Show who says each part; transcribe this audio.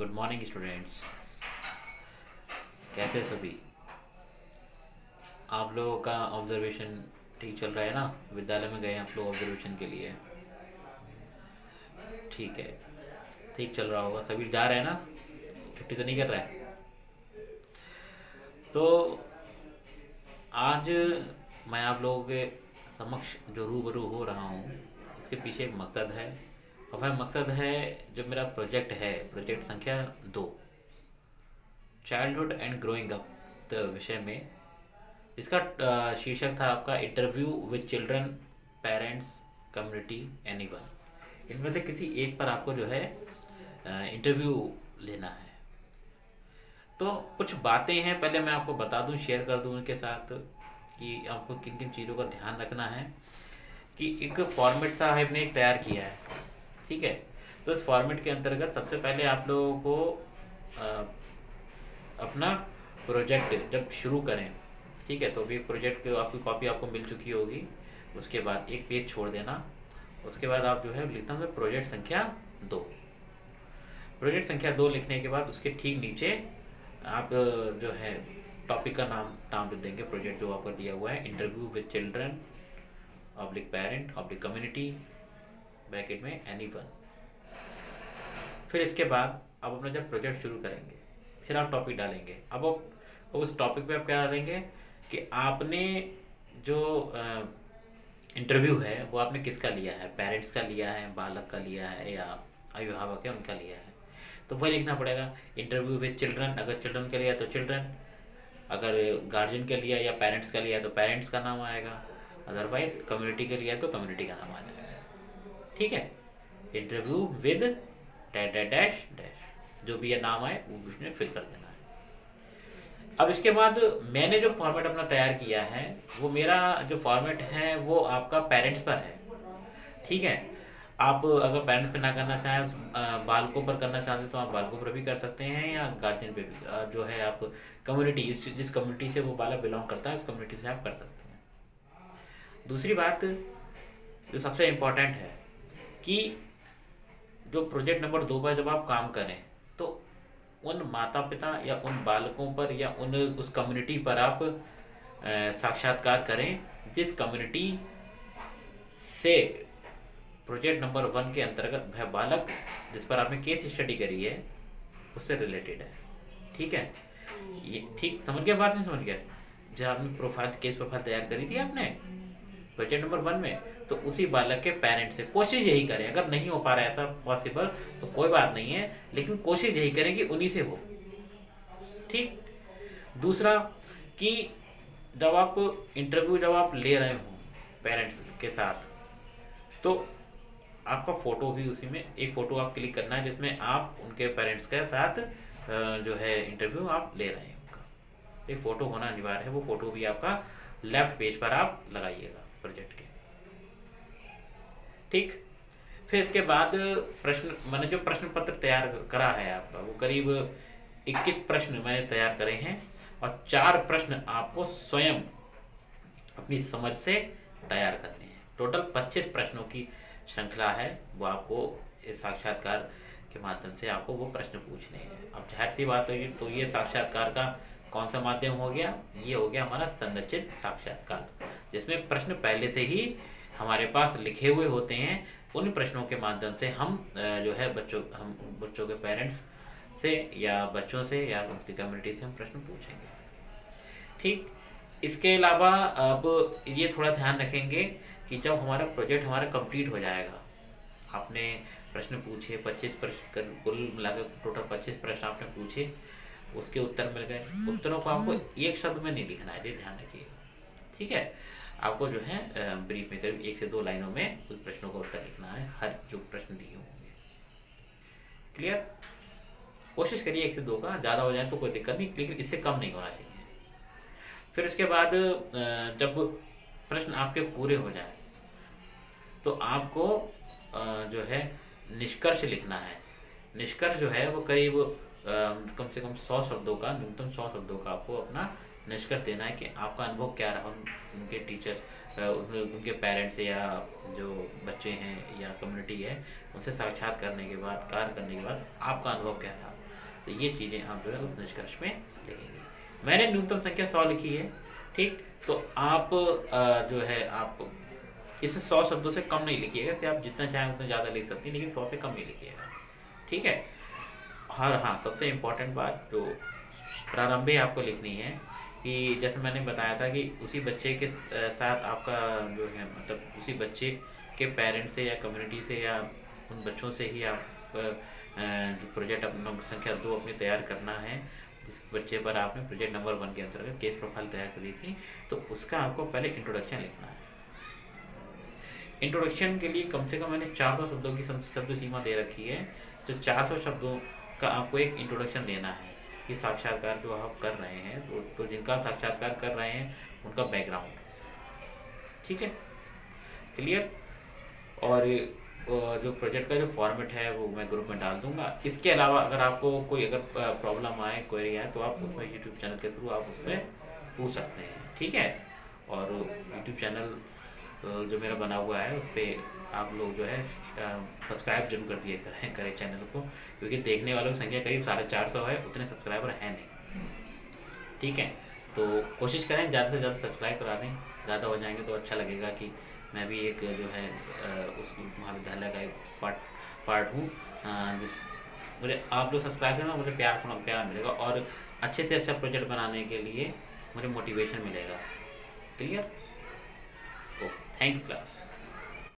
Speaker 1: Good morning students. कैसे सभी? आप लोगों का ऑब्जर्वेशन ठीक चल रहा है ना? विद्यालय में गए आप लोग ऑब्जर्वेशन के लिए? ठीक है, ठीक चल रहा होगा। सभी जा रहे हैं ना? छुट्टी तो नहीं कर रहा है? तो आज मैं आप लोगों के समक्ष जो रूबरू हो रहा हूँ, इसके पीछे एक मकसद है। और वह मकसद है, जो मेरा प्रोजेक्ट है, प्रोजेक्ट संख्या 2, चाइल्डहुड एंड ग्रोइंग अप विषय में। इसका शीर्षक था आपका interview with children, parents, community, anyone. इनमें से किसी एक पर आपको जो है इंटरव्यू लेना है। तो कुछ बातें हैं, पहले मैं आपको बता दूं, शेयर कर दूं उनके साथ कि आपको किन किन चीज़ों का ध्यान रखना है। कि एक फॉर्मेट सा हमने एक तैयार किया है, ठीक है। तो इस फॉर्मेट के अंतर्गत सबसे पहले आप लोगों को अ, अपना प्रोजेक्ट जब शुरू करें, ठीक है, तो भी प्रोजेक्ट की आपकी कॉपी आपको मिल चुकी होगी। उसके बाद एक पेज छोड़ देना। उसके बाद आप जो है लिखना है प्रोजेक्ट संख्या 2। प्रोजेक्ट संख्या 2 लिखने के बाद उसके ठीक नीचे आप जो है टॉपिक का नाम नाम लिख देंगे। प्रोजेक्ट जो आपको दिया हुआ है, interview with children oblique parent oblique community, bracket में एनीवन। फिर इसके बाद आप अपना जब प्रोजेक्ट शुरू करेंगे, फिर आप टॉपिक डालेंगे। अब आप उस टॉपिक पे आप क्या डालेंगे कि आपने जो इंटरव्यू है वो आपने किसका लिया है, पेरेंट्स का लिया है, बालक का लिया है, या अभिभावक है उनका लिया है। तो वही लिखना पड़ेगा। इंटरव्यू विद चिल्ड्रन, अगर चिल्ड्रन का लिया तो चिल्ड्रन, अगर गार्जियन का लिया या पेरेंट्स का लिया तो पेरेंट्स का नाम आएगा, अदरवाइज कम्युनिटी का लिया तो कम्युनिटी का नाम आ जाएगा। ठीक है। Interview with dash dash dash dash, जो भी ये नाम आए वो उसमें फिल कर देना है। अब इसके बाद मैंने जो फॉर्मेट अपना तैयार किया है, वो मेरा जो फॉर्मेट है वो आपका पेरेंट्स पर है, ठीक है। आप अगर पेरेंट्स पे ना करना चाहें, बालकों पर करना चाहते तो आप बालकों पर भी कर सकते हैं, या गार्जियन पे भी, जो है आप कम्युनिटी, जिस कम्युनिटी से वो बालक बिलोंग करता है उस कम्युनिटी से आप कर सकते हैं। दूसरी बात जो सबसे इम्पोर्टेंट है कि जो प्रोजेक्ट नंबर 2 पर जब आप काम करें तो उन माता पिता या उन बालकों पर या उस कम्युनिटी पर आप साक्षात्कार करें जिस कम्युनिटी से प्रोजेक्ट नंबर 1 के अंतर्गत वह बालक जिस पर आपने केस स्टडी करी है उससे रिलेटेड है। ठीक है, ये ठीक समझ गया? बात नहीं समझ गया? जब आपने प्रोफाइल, केस प्रोफाइल तैयार करी थी आपने प्रोजेक्ट नंबर 1 में, तो उसी बालक के पेरेंट्स से कोशिश यही करें। अगर नहीं हो पा रहा है ऐसा पॉसिबल तो कोई बात नहीं है, लेकिन कोशिश यही करें कि उन्हीं से हो। ठीक। दूसरा कि जब आप इंटरव्यू जब आप ले रहे हो पेरेंट्स के साथ, तो आपका फोटो भी उसी में, एक फोटो आप क्लिक करना है जिसमें आप उनके पेरेंट्स के साथ जो है इंटरव्यू आप ले रहे हैं उनका एक फोटो होना अनिवार्य है। वो फोटो भी आपका लेफ्ट पेज पर आप लगाइएगा प्रोजेक्ट के। ठीक। फिर इसके बाद प्रश्न, मैंने जो प्रश्न पत्र तैयार करा है आपका, वो करीब 21 प्रश्न मैंने तैयार करे हैं, और 4 प्रश्न आपको स्वयं अपनी समझ से तैयार करने हैं। टोटल 25 प्रश्नों की श्रृंखला है, वो आपको इस साक्षात्कार के माध्यम से आपको वो प्रश्न पूछने हैं। अब जाहिर सी बात है, तो ये साक्षात्कार का कौन सा माध्यम हो गया? ये हो गया हमारा संरचित साक्षात्कार, जिसमें प्रश्न पहले से ही हमारे पास लिखे हुए होते हैं। उन प्रश्नों के माध्यम से हम जो है बच्चों के पेरेंट्स से या बच्चों से या उनकी कम्युनिटी से हम प्रश्न पूछेंगे। ठीक। इसके अलावा अब ये थोड़ा ध्यान रखेंगे कि जब हमारा प्रोजेक्ट हमारा कंप्लीट हो जाएगा, आपने प्रश्न पूछे 25 प्रश्न, कुल मिलाकर टोटल 25 प्रश्न आपने पूछे, उसके उत्तर मिल गए। उत्तरों को आपको एक शब्द में नहीं लिखना है, ये ध्यान रखिएगा। ठीक है। आपको जो है ब्रीफ में करीब 1 से 2 लाइनों में उस प्रश्नों का उत्तर लिखना है, हर जो प्रश्न दिए होंगे। क्लियर? कोशिश करिए 1 से 2 का, ज़्यादा हो जाए तो कोई दिक्कत नहीं, लेकिन इससे कम नहीं होना चाहिए। फिर इसके बाद जब प्रश्न आपके पूरे हो जाए तो आपको जो है निष्कर्ष लिखना है। निष्कर्ष जो है वो करीब कम से कम 100 शब्दों का, न्यूनतम 100 शब्दों का आपको अपना निष्कर्ष देना है कि आपका अनुभव क्या रहा उनके टीचर्स, उनके पेरेंट्स या जो बच्चे हैं या कम्युनिटी है उनसे साक्षात करने के बाद, कार्य करने के बाद आपका अनुभव क्या था। तो ये चीज़ें आप जो है उस निष्कर्ष में लिखेंगे। मैंने न्यूनतम संख्या 100 लिखी है, ठीक। तो आप जो है आप इसे 100 शब्दों से कम नहीं लिखिएगा, इससे आप जितना चाहें उतना ज़्यादा लिख सकती हैं, लेकिन 100 से कम नहीं लिखिएगा, ठीक है। और हाँ, सबसे इम्पोर्टेंट बात जो प्रारंभ में आपको लिखनी है कि जैसे मैंने बताया था कि उसी बच्चे के साथ आपका जो है मतलब उसी बच्चे के पेरेंट्स से या कम्युनिटी से या उन बच्चों से ही आप जो प्रोजेक्ट अपना संख्या 2 अपनी तैयार करना है, जिस बच्चे पर आपने प्रोजेक्ट नंबर 1 के अंतर्गत केस प्रोफाइल तैयार करी थी, तो उसका आपको पहले इंट्रोडक्शन लिखना है। इंट्रोडक्शन के लिए कम से कम मैंने 400 शब्दों की शब्द सीमा दे रखी है। तो 400 शब्दों का आपको एक इंट्रोडक्शन देना है कि साक्षात्कार जो आप कर रहे हैं, तो जिनका साक्षात्कार कर रहे हैं उनका बैकग्राउंड, ठीक है, क्लियर। और जो प्रोजेक्ट का जो फॉर्मेट है वो मैं ग्रुप में डाल दूंगा। इसके अलावा अगर आपको कोई अगर प्रॉब्लम आए, क्वेरी आए, तो आप उसमें यूट्यूब चैनल के थ्रू आप उसमें पूछ सकते हैं, ठीक है। और यूट्यूब चैनल जो मेरा बना हुआ है उस पर आप लोग जो है सब्सक्राइब जरूर कर दिए करें चैनल को, क्योंकि देखने वालों की संख्या करीब 450 है, उतने सब्सक्राइबर हैं नहीं, ठीक है। तो कोशिश करें ज़्यादा से ज़्यादा सब्सक्राइब करा दें, ज़्यादा हो जाएंगे तो अच्छा लगेगा कि मैं भी एक जो है उस महाविद्यालय का एक पार्ट हूँ, जिस मुझे आप लोग सब्सक्राइब करना, मुझे प्यार मिलेगा और अच्छे से अच्छा प्रोजेक्ट बनाने के लिए मुझे मोटिवेशन मिलेगा, clear. Oh thank you class.